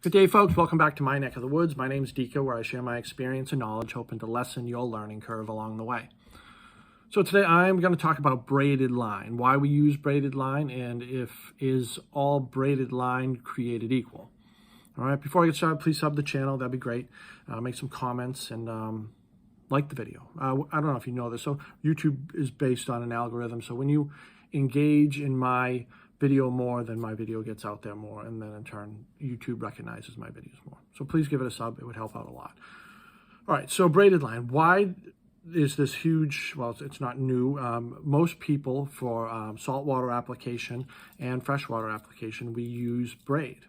Good day, folks. Welcome back to My Neck of the Woods. My name is Dika, where I share my experience and knowledge, hoping to lessen your learning curve along the way. So today I'm going to talk about braided line, why we use braided line, and is all braided line created equal. All right, before I get started, please sub the channel. That'd be great. Make some comments and like the video. I don't know if you know this. So YouTube is based on an algorithm. So when you engage in my video more, then my video gets out there more, and then in turn YouTube recognizes my videos more. So please give it a sub. It would help out a lot. All right, so braided line. Why is this huge? Well, it's not new. Most people for saltwater application and freshwater application, we use braid.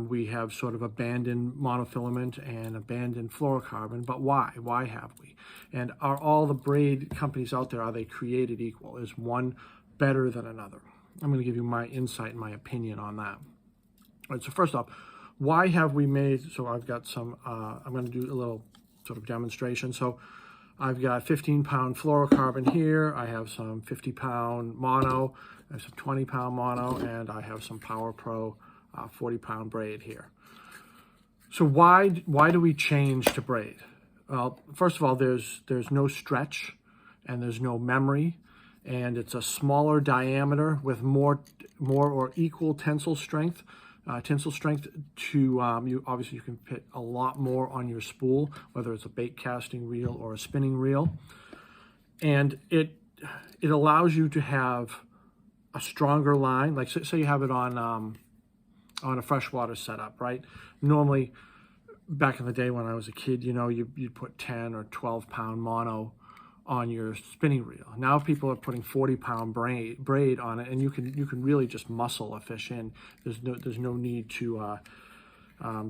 We have sort of abandoned monofilament and abandoned fluorocarbon, but why? Why have we? And are all the braid companies out there, are they created equal? Is one better than another? I'm going to give you my insight and my opinion on that. All right, so first off, why have we made, so I've got some, I'm going to do a little sort of demonstration. So I've got 15-pound fluorocarbon here, I have some 50-pound mono, I have some 20-pound mono, and I have some Power Pro 40-pound braid here. So why do we change to braid? Well, first of all, there's no stretch and there's no memory, and it's a smaller diameter with more or equal tensile strength. To you obviously you can fit a lot more on your spool, whether it's a bait casting reel or a spinning reel, and it allows you to have a stronger line. Like say you have it on a freshwater setup, right? Normally, back in the day when I was a kid, you know, you'd put 10 or 12-pound mono on your spinning reel. Now people are putting 40-pound braid on it, and you can really just muscle a fish in. There's no need to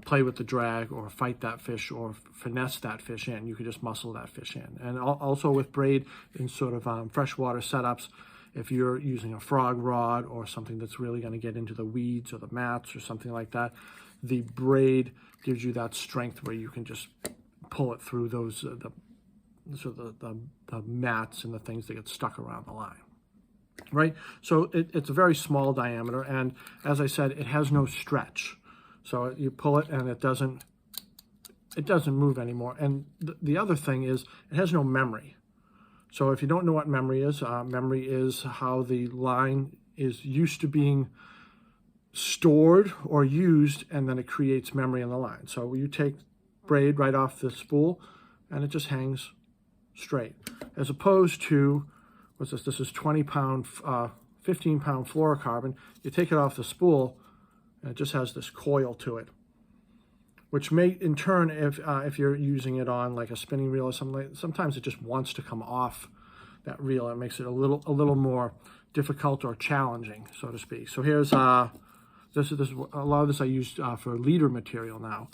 play with the drag or fight that fish or finesse that fish in. You can just muscle that fish in. And also with braid in sort of freshwater setups, if you're using a frog rod or something that's really going to get into the weeds or the mats or something like that, the braid gives you that strength where you can just pull it through those the mats and the things that get stuck around the line, right? So it's a very small diameter, and as I said, it has no stretch. So you pull it and it doesn't move anymore. And the other thing is it has no memory. So if you don't know what memory is how the line is used to being stored or used, and then it creates memory in the line. So you take braid right off the spool and it just hangs straight, as opposed to, what's this? This is 20-pound, 15-pound fluorocarbon. You take it off the spool and it just has this coil to it, which may, in turn, if you're using it on like a spinning reel or something, sometimes it just wants to come off that reel. It makes it a little more difficult or challenging, so to speak. So here's this is a lot of this I use for leader material now.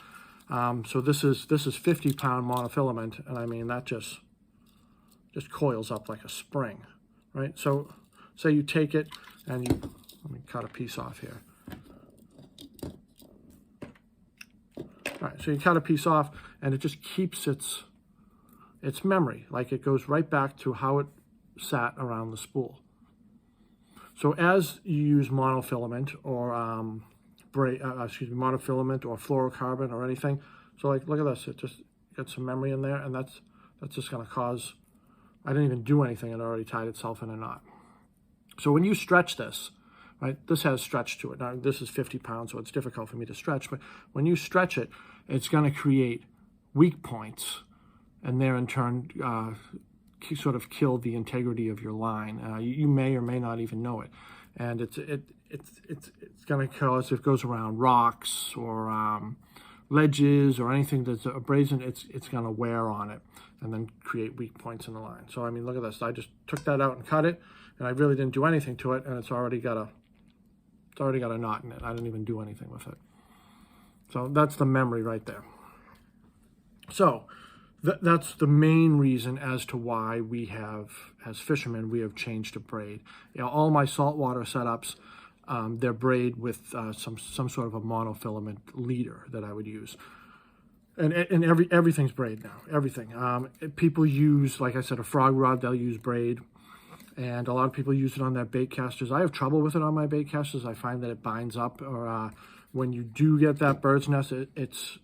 So this is 50-pound monofilament, and I mean that just coils up like a spring, right? So say you take it and let me cut a piece off here. All right, so you cut a piece off and it just keeps its memory, like it goes right back to how it sat around the spool. So as you use monofilament or monofilament or fluorocarbon or anything, so like look at this, it just gets some memory in there, and that's just going to cause, I didn't even do anything, it already tied itself in a knot. So when you stretch this, right, this has stretch to it. Now this is 50 pounds, so it's difficult for me to stretch, but when you stretch it, it's going to create weak points, and there in turn sort of kill the integrity of your line. You may or may not even know it, and it's going to cause, if it goes around rocks or ledges or anything that's abrasive, it's going to wear on it and then create weak points in the line. So I mean, look at this. I just took that out and cut it, and I really didn't do anything to it, and it's already got a knot in it. I didn't even do anything with it. So that's the memory right there. So that's the main reason as to why we have, as fishermen, we have changed to braid. You know, all my saltwater setups, they're braid with some sort of a monofilament leader that I would use. And everything's braid now, everything. People use, like I said, a frog rod, they'll use braid. And a lot of people use it on their bait casters. I have trouble with it on my bait casters. I find that it binds up, or when you do get that bird's nest, it's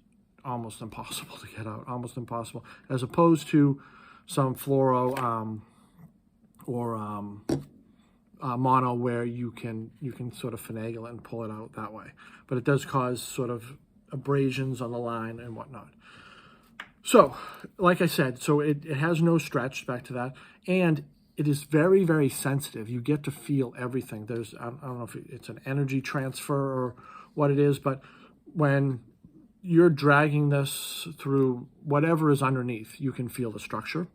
almost impossible to get out, almost impossible, as opposed to some fluoro or mono, where you can sort of finagle it and pull it out that way. But it does cause sort of abrasions on the line and whatnot. So, like I said, so it has no stretch, back to that, and it is very, very sensitive. You get to feel everything. There's, I don't know if it's an energy transfer or what it is, but when you're dragging this through whatever is underneath, you can feel the structure.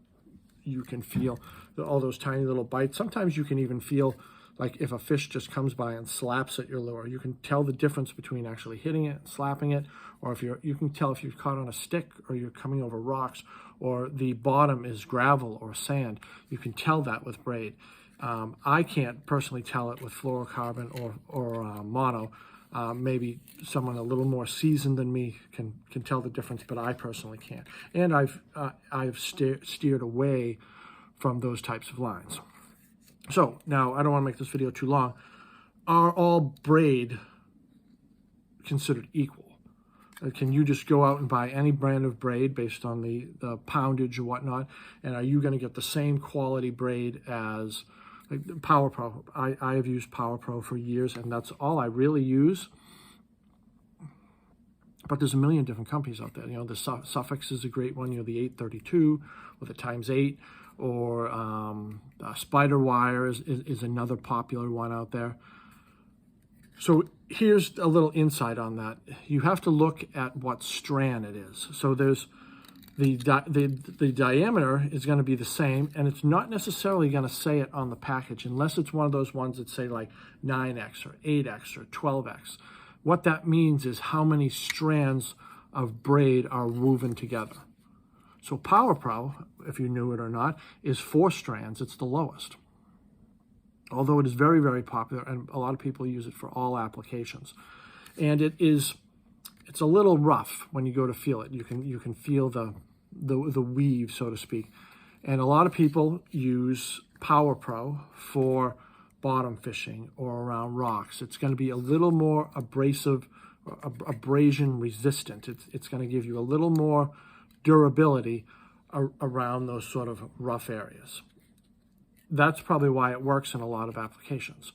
You can feel all those tiny little bites. Sometimes you can even feel like if a fish just comes by and slaps at your lure. You can tell the difference between actually hitting it and slapping it, or if you can tell if you're caught on a stick or you're coming over rocks, or the bottom is gravel or sand. You can tell that with braid. I can't personally tell it with fluorocarbon or mono. Maybe someone a little more seasoned than me can tell the difference, but I personally can't. And I've steered away from those types of lines. So now, I don't want to make this video too long. Are all braid considered equal? Can you just go out and buy any brand of braid based on the poundage or whatnot? And are you going to get the same quality braid as like Power Pro? I have used Power Pro for years, and that's all I really use. But there's a million different companies out there. You know, the Suffix is a great one. You know, the 832 or the x8, or Spider Wire is another popular one out there. So here's a little insight on that. You have to look at what strand it is. So there's the diameter is going to be the same, and it's not necessarily going to say it on the package unless it's one of those ones that say like 9x or 8x or 12x. What that means is how many strands of braid are woven together. So Power Pro, if you knew it or not, is 4 strands. It's the lowest. Although it is very, very popular, and a lot of people use it for all applications. And it's a little rough when you go to feel it. You can feel the weave, so to speak. And a lot of people use Power Pro for bottom fishing or around rocks. It's going to be a little more abrasive, abrasion resistant. It's going to give you a little more durability around those sort of rough areas. That's probably why it works in a lot of applications.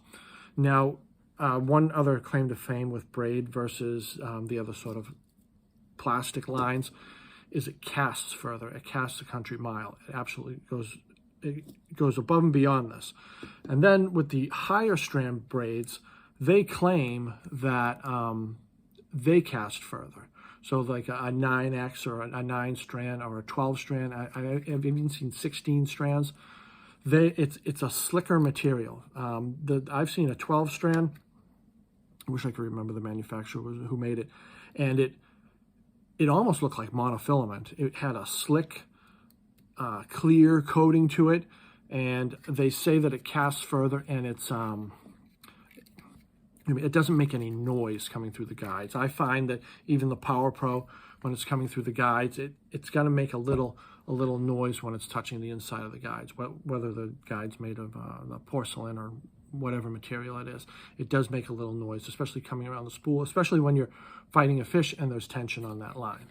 Now, one other claim to fame with braid versus the other sort of plastic lines is it casts further. It casts a country mile. It absolutely goes above and beyond this. And then with the higher strand braids, they claim that they cast further. So like a 9X or a 9 strand or a 12 strand. I've even seen 16 strands. It's a slicker material. I've seen a 12 strand. I wish I could remember the manufacturer who made it. And it almost looked like monofilament. It had a slick, clear coating to it. And they say that it casts further, and it doesn't make any noise coming through the guides. I find that even the Power Pro, when it's coming through the guides, it's going to make a little noise when it's touching the inside of the guides, whether the guide's made of the porcelain or whatever material it is. It does make a little noise, especially coming around the spool, especially when you're fighting a fish and there's tension on that line.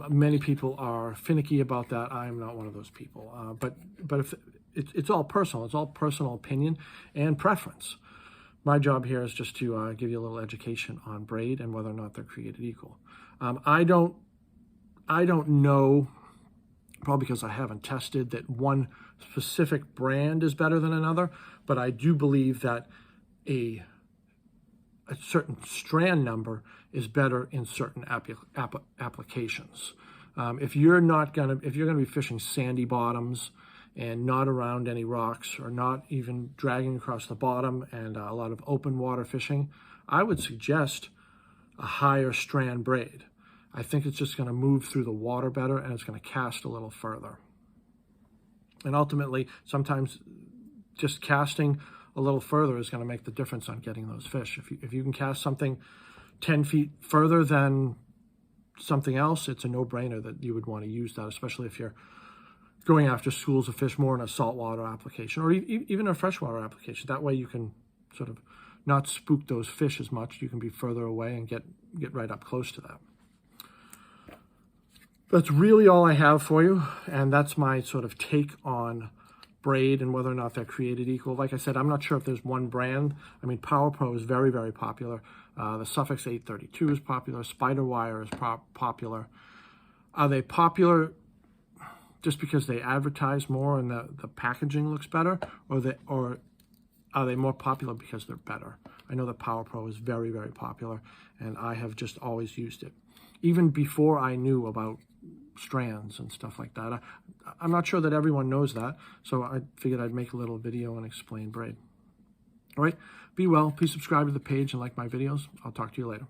Many people are finicky about that. I am not one of those people. But if it's all personal. It's all personal opinion and preference. My job here is just to give you a little education on braid and whether or not they're created equal. I don't know, probably because I haven't tested, that one specific brand is better than another, but I do believe that a certain strand number is better in certain applications. If you're going to be fishing sandy bottoms and not around any rocks, or not even dragging across the bottom and a lot of open water fishing, I would suggest a higher strand braid. I think it's just going to move through the water better, and it's going to cast a little further. And ultimately, sometimes just casting a little further is going to make the difference on getting those fish. If you can cast something 10 feet further than something else, it's a no-brainer that you would want to use that, especially if you're going after schools of fish more in a saltwater application, or even a freshwater application. That way you can sort of not spook those fish as much. You can be further away and get right up close to that. That's really all I have for you, and that's my sort of take on braid and whether or not they're created equal. Like I said, I'm not sure if there's one brand. I mean, Power Pro is very, very popular. The Suffix 832 is popular. Spider Wire is popular. Are they popular just because they advertise more and the packaging looks better, or are they more popular because they're better? I know that Power Pro is very, very popular, and I have just always used it. Even before I knew about strands and stuff like that. I'm not sure that everyone knows that, so I figured I'd make a little video and explain braid. All right, be well. Please subscribe to the page and like my videos. I'll talk to you later.